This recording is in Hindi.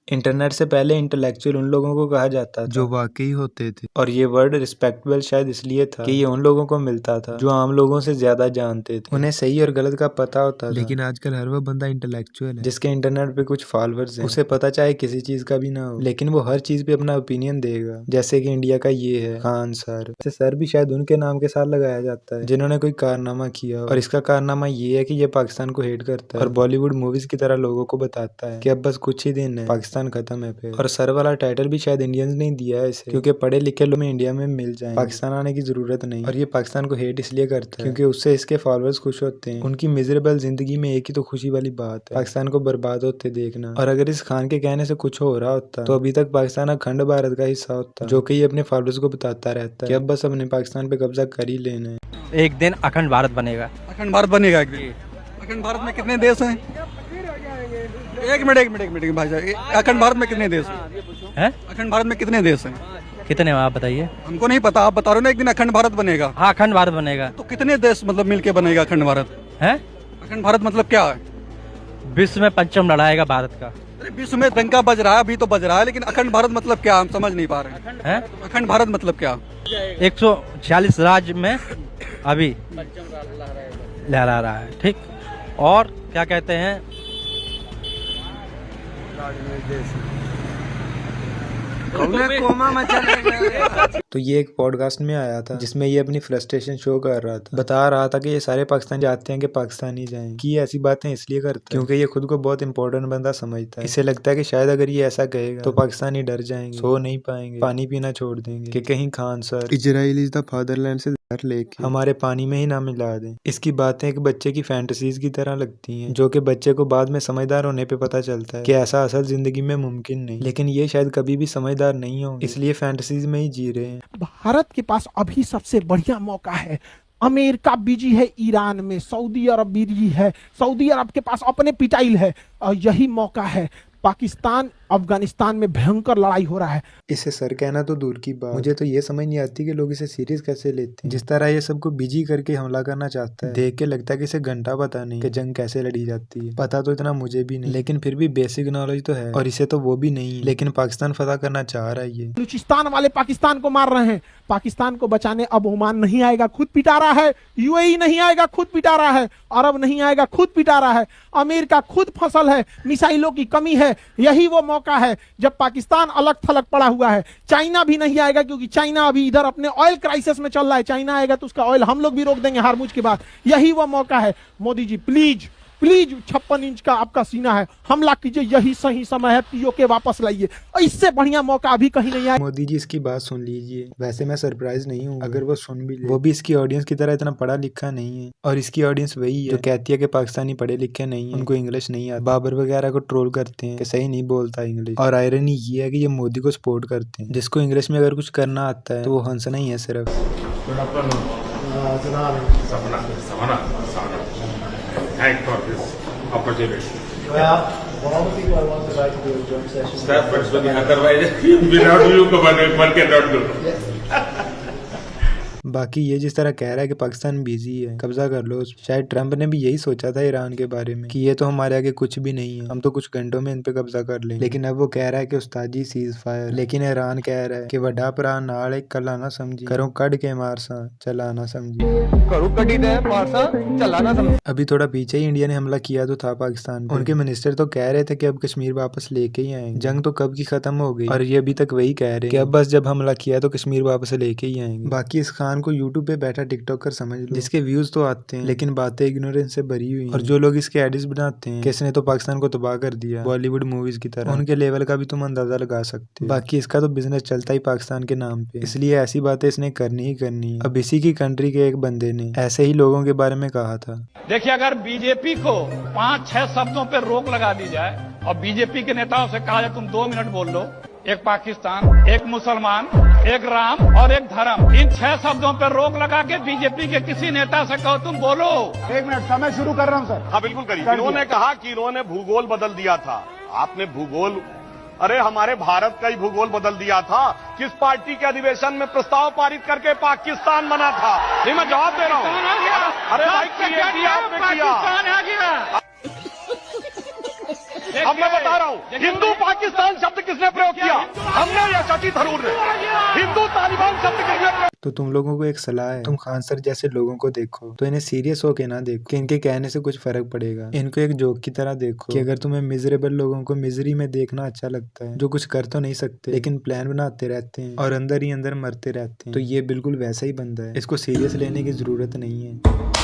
इंटरनेट से पहले इंटेलेक्चुअल उन लोगों को कहा जाता था जो वाकई होते थे, और ये वर्ड रिस्पेक्टेबल शायद इसलिए था कि ये उन लोगों को मिलता था जो आम लोगों से ज्यादा जानते थे, उन्हें सही और गलत का पता होता था। लेकिन आजकल हर वो बंदा इंटेलेक्चुअल है जिसके इंटरनेट पे कुछ फॉलोअर्स हैं, उसे पता चाहे किसी चीज का भी ना हो, लेकिन वो हर चीज पे अपना ओपिनियन देगा। जैसे कि इंडिया का ये है खान सर। सर भी शायद उनके नाम के साथ लगाया जाता है जिन्होंने कोई कारनामा किया हो, और इसका कारनामा ये है कि ये पाकिस्तान को हेट करता है और बॉलीवुड मूवीज की तरह लोगों को बताता है कि अब बस कुछ ही दिन है, पाकिस्तान खत्म है फिर। और सर वाला टाइटल भी शायद इंडियंस ने दिया है इसे क्योंकि पढ़े लिखे लोग इंडिया में मिल जाए, पाकिस्तान आने की जरूरत नहीं। और ये पाकिस्तान को हेट इसलिए करता है क्योंकि उससे इसके फॉलोअर्स खुश होते हैं। उनकी मिजरेबल जिंदगी में एक ही तो खुशी वाली बात है, पाकिस्तान को बर्बाद होते देखना। और अगर इस खान के कहने से कुछ हो रहा होता तो अभी तक पाकिस्तान अखंड भारत का हिस्सा होता, जो कि ये अपने फॉलोअर्स को बताता रहता है कि अब बस अपने पाकिस्तान पे कब्जा कर ही लेना है। एक दिन अखंड भारत बनेगा। अखंड भारत बनेगा एक दिन। अखंड भारत में कितने देश हैं? एक मिनट भाई साहब, अखंड भारत में कितने देश हैं? अखंड भारत में कितने देश हैं? कितने आप बताइए। हमको नहीं पता, आप बता रहे हो ना एक दिन अखंड भारत बनेगा। हाँ, अखंड भारत बनेगा। तो कितने देश मतलब मिलके बनेगा अखंड भारत? है अखंड भारत मतलब क्या है? विश्व में पंचम लड़ाएगा भारत का। अरे विश्व में डंका बज रहा है, अभी तो बज रहा है, लेकिन अखंड भारत मतलब क्या हम समझ नहीं पा रहे हैं। अखंड भारत मतलब क्या? 146 राज्य में अभी लहरा रहा है, ठीक। और क्या कहते हैं, तो ये एक पॉडकास्ट में आया था जिसमें ये अपनी फ्रस्ट्रेशन शो कर रहा था, बता रहा था कि ये सारे पाकिस्तान चाहते हैं कि पाकिस्तान ही जाएं, कि ये ऐसी बातें इसलिए करता है क्योंकि ये खुद को बहुत इंपॉर्टेंट बंदा समझता है। इसे लगता है कि शायद अगर ये ऐसा कहेगा तो पाकिस्तानी डर जाएंगे, सो नहीं पाएंगे, पानी पीना छोड़ देंगे कि कहीं Khan sir Israel is the fatherland से लेके हमारे पानी में ही ना मिला दें। इसकी बातें एक बच्चे की फैंटेसीज की तरह लगती हैं, जो कि बच्चे को बाद में समझदार होने पे पता चलता है कि ऐसा असल जिंदगी में मुमकिन नहीं। लेकिन ये शायद कभी भी समझदार नहीं होंगे, इसलिए फैंटेसीज में ही जी रहे हैं। भारत के पास अभी सबसे बढ़िया मौका है। अमेरिका बिजी है ईरान में, सऊदी अरब बिजी है, सऊदी अरब के पास अपने पिटाइल है, और यही मौका है। पाकिस्तान अफगानिस्तान में भयंकर लड़ाई हो रहा है। इसे सर कहना तो दूर की बात, मुझे तो ये समझ नहीं आती कि लोग इसे सीरियस कैसे लेते हैं। जिस तरह ये सबको बिजी करके हमला करना चाहता है, देख के लगता है कि इसे घंटा पता नहीं कि जंग कैसे लड़ी जाती है। पता तो इतना मुझे भी नहीं, लेकिन फिर भी बेसिक नॉलेज तो है, और इसे तो वो भी नहीं। लेकिन पाकिस्तान फतह करना चाह रहा है। ये बलूचिस्तान वाले पाकिस्तान को मार रहे हैं, पाकिस्तान को बचाने अब ओमान नहीं आएगा, खुद पिटा रहा है। यूएई नहीं आएगा, खुद पिटा रहा है। अरब नहीं आएगा, खुद पिटा रहा है। अमेरिका खुद फसल है, मिसाइलों की कमी है। यही वो मौका है जब पाकिस्तान अलग थलग पड़ा हुआ है। चाइना भी नहीं आएगा क्योंकि चाइना अभी इधर अपने ऑयल क्राइसिस में चल रहा है। चाइना आएगा तो उसका ऑयल हम लोग भी रोक देंगे हारमुज के बाद। यही वो मौका है। मोदी जी प्लीज 56 इंच का आपका सीना है, हमला कीजिए, यही सही समय है। पीओके वापस लाइए, इससे बढ़िया मौका अभी कहीं नहीं आया। मोदी जी इसकी बात सुन लीजिए। वैसे मैं सरप्राइज नहीं हूँ अगर वो सुन भी ले। वो भी इसकी ऑडियंस की तरह इतना पढ़ा लिखा नहीं है, और इसकी ऑडियंस वही है जो कहती है कि पाकिस्तानी पढ़े लिखे नहीं है, उनको इंग्लिश नहीं आता। बाबर वगैरह को ट्रोल करते हैं कि सही नहीं बोलता इंग्लिश। और आयरनी ये है कि ये मोदी को सपोर्ट करते हैं। जिसको इंग्लिश में अगर कुछ करना आता है तो वो हंसना ही है सिर्फ। Thank for this opportunity. Well, for all the people I want to invite to do a joint session. That's what's funny. Otherwise, without you, one cannot do. बाकी ये जिस तरह कह रहा है कि पाकिस्तान बिजी है, कब्जा कर लो, शायद ट्रंप ने भी यही सोचा था ईरान के बारे में कि ये तो हमारे आगे कुछ भी नहीं है, हम तो कुछ घंटों में इन पे कब्जा कर लेंगे। लेकिन अब वो कह रहा है कि उस्ताद जी सीज फायर। लेकिन ईरान कह रहा है कि वड्डा भरा नाल एक कला ना समझी, करो कड़ के मारसा चला ना समझी, करो कड़ी दे मारसा चला ना समझी। अभी थोड़ा पीछे ही इंडिया ने हमला किया तो था पाकिस्तान पे। उनके मिनिस्टर तो कह रहे थे कि अब कश्मीर वापस लेके ही आएंगे, जंग तो कब की खत्म हो गई, और ये अभी तक वही कह रहे हैं कि अब बस जब हमला किया तो कश्मीर वापस लेके ही आएंगे। बाकी इस खान को यूट्यूब पे बैठा टिकटॉकर समझ लो, जिसके व्यूज तो आते हैं लेकिन बातें इग्नोरेंस से भरी हुई हैं। और जो लोग इसके एडिट्स बनाते हैं कि इसने तो पाकिस्तान को तबाह कर दिया बॉलीवुड मूवीज की तरह, उनके लेवल का भी तुम अंदाजा लगा सकते हो। बाकी इसका तो बिजनेस चलता ही पाकिस्तान के नाम पे, इसलिए ऐसी बातें इसने करनी ही करनी है। अब इसी की कंट्री के एक बंदे ने ऐसे ही लोगों के बारे में कहा था। देखिए, अगर बीजेपी को 5-6 शब्दों पर रोक लगा दी जाए और बीजेपी के नेताओं से कहा जाए तुम 2 मिनट बोल लो, एक पाकिस्तान, एक मुसलमान, एक राम और एक धर्म, इन 6 शब्दों पर रोक लगा के बीजेपी के किसी नेता से कहो तुम बोलो। 1 मिनट समय शुरू कर रहा हूँ सर। हाँ बिल्कुल करिए। इन्होंने कहा कि इन्होंने भूगोल बदल दिया था। आपने भूगोल, अरे हमारे भारत का ही भूगोल बदल दिया था। किस पार्टी के अधिवेशन में प्रस्ताव पारित करके पाकिस्तान बना था? नहीं, मैं जवाब दे रहा हूँ। अरे भाई, आपने किया। अब मैं बता रहा हूँ हिंदू पाकिस्तान शब्द किसने प्रयोग किया? हमने या शशि थरूर ने? हिंदू तालिबान शब्द किसने प्रयोग? तो तुम लोगों को एक सलाह है, तुम खान सर जैसे लोगों को देखो तो इन्हें सीरियस होके ना देखो कि इनके कहने से कुछ फर्क पड़ेगा। इनको एक जोक की तरह देखो कि अगर तुम्हें मिजरेबल लोगों को मिजरी में देखना अच्छा लगता है, जो कुछ कर तो नहीं सकते लेकिन प्लान बनाते रहते हैं और अंदर ही अंदर मरते रहते हैं, तो ये बिल्कुल वैसा ही बंदा है। इसको सीरियस लेने की जरूरत नहीं है।